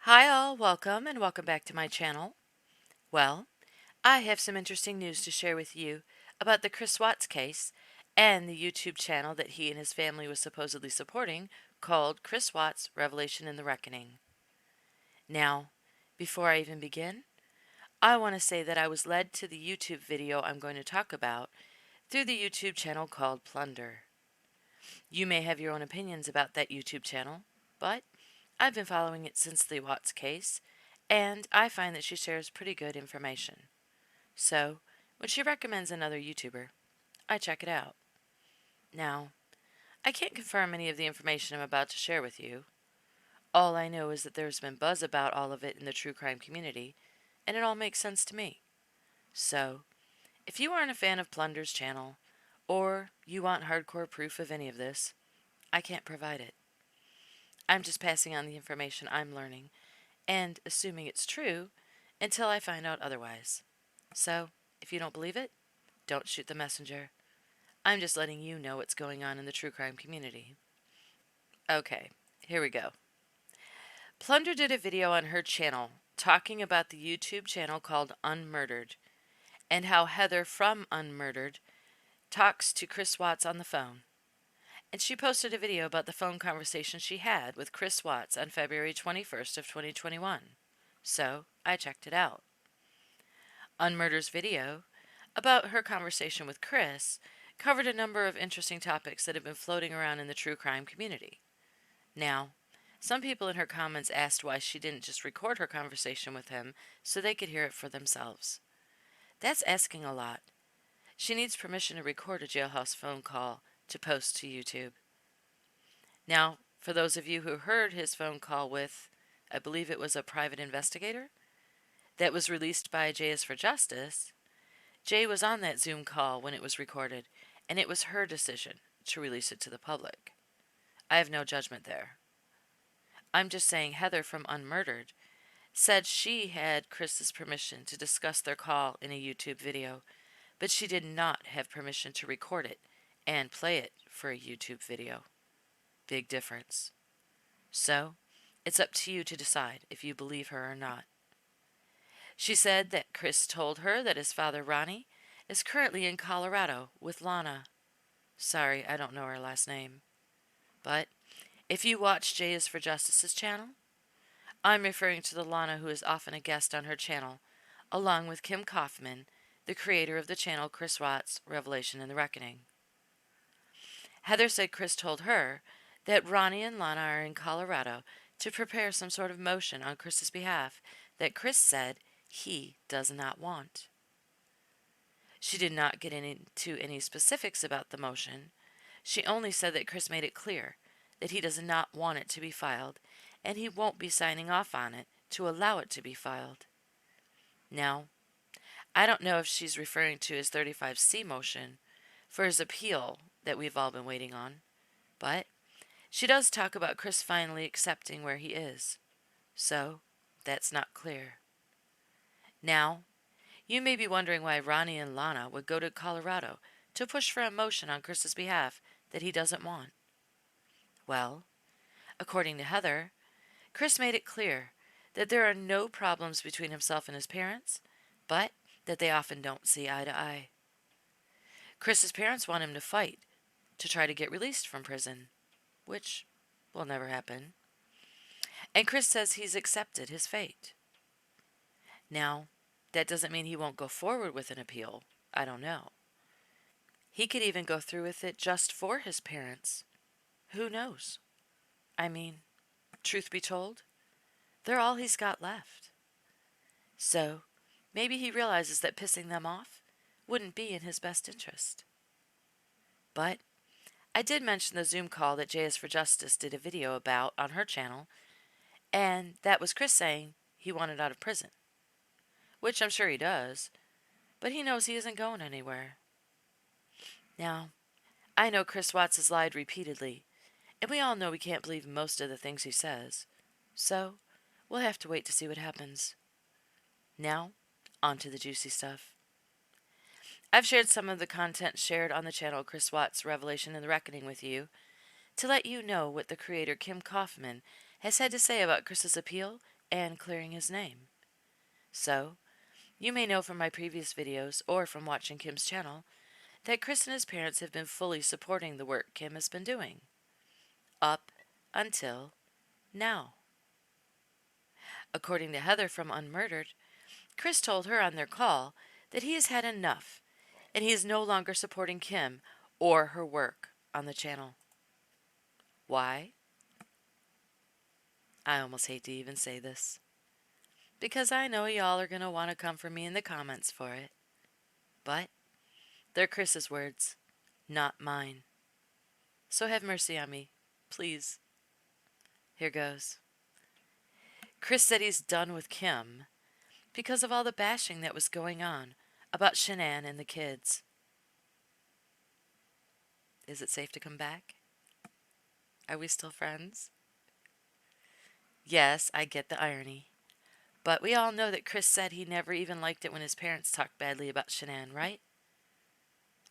Hi all, welcome and welcome back to my channel. Well, I have some interesting news to share with you about the Chris Watts case and the YouTube channel that he and his family was supposedly supporting called Chris Watts Revelation and the Reckoning. Now, before I even begin, I want to say that I was led to the YouTube video I'm going to talk about through the YouTube channel called Plunder. You may have your own opinions about that YouTube channel, but I've been following it since the Watts case, and I find that she shares pretty good information. So, when she recommends another YouTuber, I check it out. Now, I can't confirm any of the information I'm about to share with you. All I know is that there's been buzz about all of it in the true crime community, and it all makes sense to me. So, if you aren't a fan of Plunder's channel, or you want hardcore proof of any of this, I can't provide it. I'm just passing on the information I'm learning, and assuming it's true, until I find out otherwise. So, if you don't believe it, don't shoot the messenger. I'm just letting you know what's going on in the true crime community. Okay, here we go. Plunder did a video on her channel talking about the YouTube channel called UnMurdered and how Heather from UnMurdered talks to Chris Watts on the phone. And she posted a video about the phone conversation she had with Chris Watts on February 21st of 2021. So, I checked it out. UnMurder's video about her conversation with Chris covered a number of interesting topics that have been floating around in the true crime community. Now, some people in her comments asked why she didn't just record her conversation with him so they could hear it for themselves. That's asking a lot. She needs permission to record a jailhouse phone call to post to YouTube. Now, for those of you who heard his phone call with, I believe it was a private investigator, that was released by Jay is for Justice, Jay was on that Zoom call when it was recorded, and it was her decision to release it to the public. I have no judgment there. I'm just saying Heather from UnMurdered said she had Chris's permission to discuss their call in a YouTube video, but she did not have permission to record it and play it for a YouTube video. Big difference. So, it's up to you to decide if you believe her or not. She said that Chris told her that his father, Ronnie, is currently in Colorado with Lana. Sorry, I don't know her last name. But if you watch Jay is for Justice's channel, I'm referring to the Lana who is often a guest on her channel, along with Kim Kaufman, the creator of the channel Chris Watts, Revelation and the Reckoning. Heather said Chris told her that Ronnie and Lana are in Colorado to prepare some sort of motion on Chris's behalf that Chris said he does not want. She did not get into any specifics about the motion. She only said that Chris made it clear that he does not want it to be filed, and he won't be signing off on it to allow it to be filed. Now, I don't know if she's referring to his 35C motion for his appeal that we've all been waiting on, but she does talk about Chris finally accepting where he is. So, that's not clear. Now, you may be wondering why Ronnie and Lana would go to Colorado to push for a motion on Chris's behalf that he doesn't want. Well, according to Heather, Chris made it clear that there are no problems between himself and his parents, but that they often don't see eye to eye. Chris's parents want him to fight to try to get released from prison, which will never happen. And Chris says he's accepted his fate. Now, that doesn't mean he won't go forward with an appeal. I don't know. He could even go through with it just for his parents. Who knows? I mean, truth be told, they're all he's got left. So, maybe he realizes that pissing them off wouldn't be in his best interest. But I did mention the Zoom call that Jay is for Justice did a video about on her channel, and that was Chris saying he wanted out of prison. Which I'm sure he does, but he knows he isn't going anywhere. Now, I know Chris Watts has lied repeatedly, and we all know we can't believe most of the things he says. So, we'll have to wait to see what happens. Now, on to the juicy stuff. I've shared some of the content shared on the channel Chris Watts, Revelation and the Reckoning with you to let you know what the creator Kim Kaufman has had to say about Chris's appeal and clearing his name. So, you may know from my previous videos or from watching Kim's channel that Chris and his parents have been fully supporting the work Kim has been doing. Up until now. According to Heather from UnMurdered, Chris told her on their call that he has had enough and he is no longer supporting Kim or her work on the channel. Why? I almost hate to even say this, because I know y'all are going to want to come for me in the comments for it. But they're Chris's words, not mine. So have mercy on me, please. Here goes. Chris said he's done with Kim because of all the bashing that was going on about Shanann and the kids. Is it safe to come back? Are we still friends? Yes, I get the irony. But we all know that Chris said he never even liked it when his parents talked badly about Shanann, right?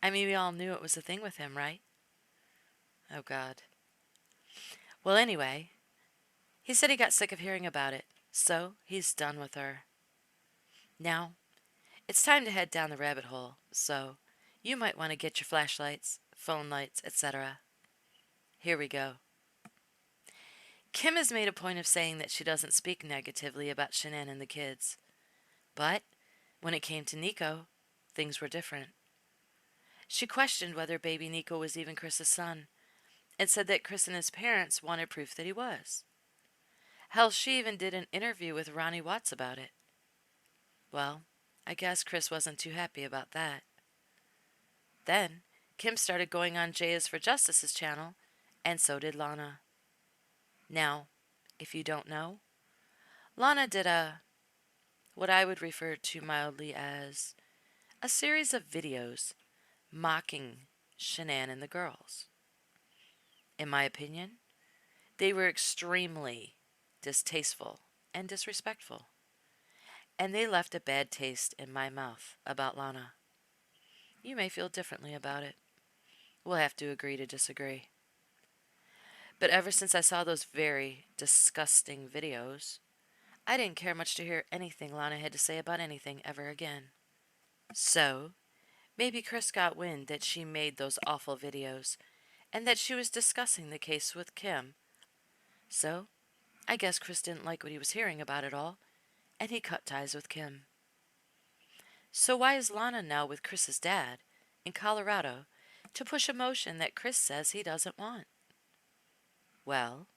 I mean, we all knew it was a thing with him, right? Oh, God. Well, anyway, he said he got sick of hearing about it, so he's done with her. Now, it's time to head down the rabbit hole, so you might want to get your flashlights, phone lights, etc. Here we go. Kim has made a point of saying that she doesn't speak negatively about Shanann and the kids. But when it came to Nico, things were different. She questioned whether baby Nico was even Chris's son, and said that Chris and his parents wanted proof that he was. Hell, she even did an interview with Ronnie Watts about it. Well, I guess Chris wasn't too happy about that. Then, Kim started going on Jay is for Justice's channel, and so did Lana. Now, if you don't know, Lana did what I would refer to mildly as a series of videos mocking Shanann and the girls. In my opinion, they were extremely distasteful and disrespectful, and they left a bad taste in my mouth about Lana. You may feel differently about it. We'll have to agree to disagree. But ever since I saw those very disgusting videos, I didn't care much to hear anything Lana had to say about anything ever again. So, maybe Chris got wind that she made those awful videos and that she was discussing the case with Kim. So, I guess Chris didn't like what he was hearing about it all, and he cut ties with Kim. So why is Lana now with Chris's dad in Colorado to push a motion that Chris says he doesn't want? Well,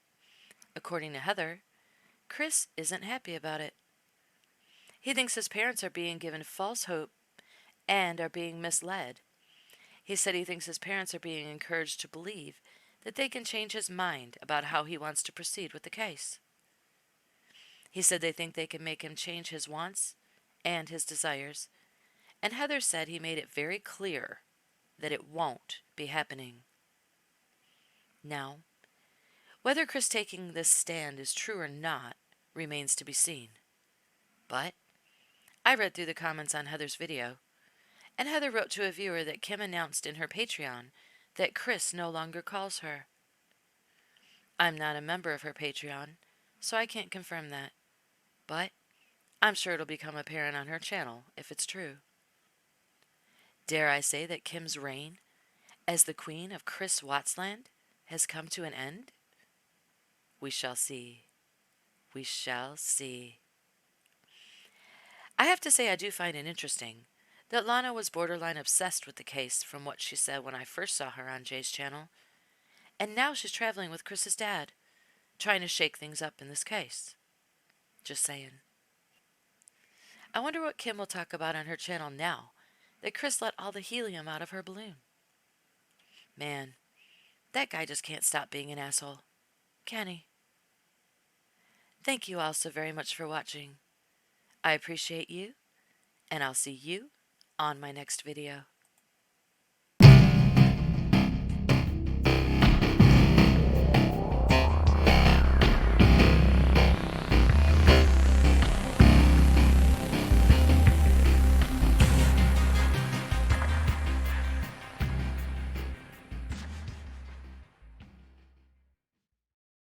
according to Heather, Chris isn't happy about it. He thinks his parents are being given false hope and are being misled. He said he thinks his parents are being encouraged to believe that they can change his mind about how he wants to proceed with the case. He said they think they can make him change his wants and his desires, and Heather said he made it very clear that it won't be happening. Now, whether Chris taking this stand is true or not remains to be seen. But I read through the comments on Heather's video, and Heather wrote to a viewer that Kim announced in her Patreon that Chris no longer calls her. I'm not a member of her Patreon, so I can't confirm that. But I'm sure it'll become apparent on her channel if it's true. Dare I say that Kim's reign as the queen of Chris Wattsland has come to an end? We shall see. We shall see. I have to say I do find it interesting that Lana was borderline obsessed with the case from what she said when I first saw her on Jay's channel, and now she's traveling with Chris's dad, trying to shake things up in this case. Just saying. I wonder what Kim will talk about on her channel now that Chris let all the helium out of her balloon. Man, that guy just can't stop being an asshole, can he? Thank you all so very much for watching. I appreciate you, and I'll see you on my next video.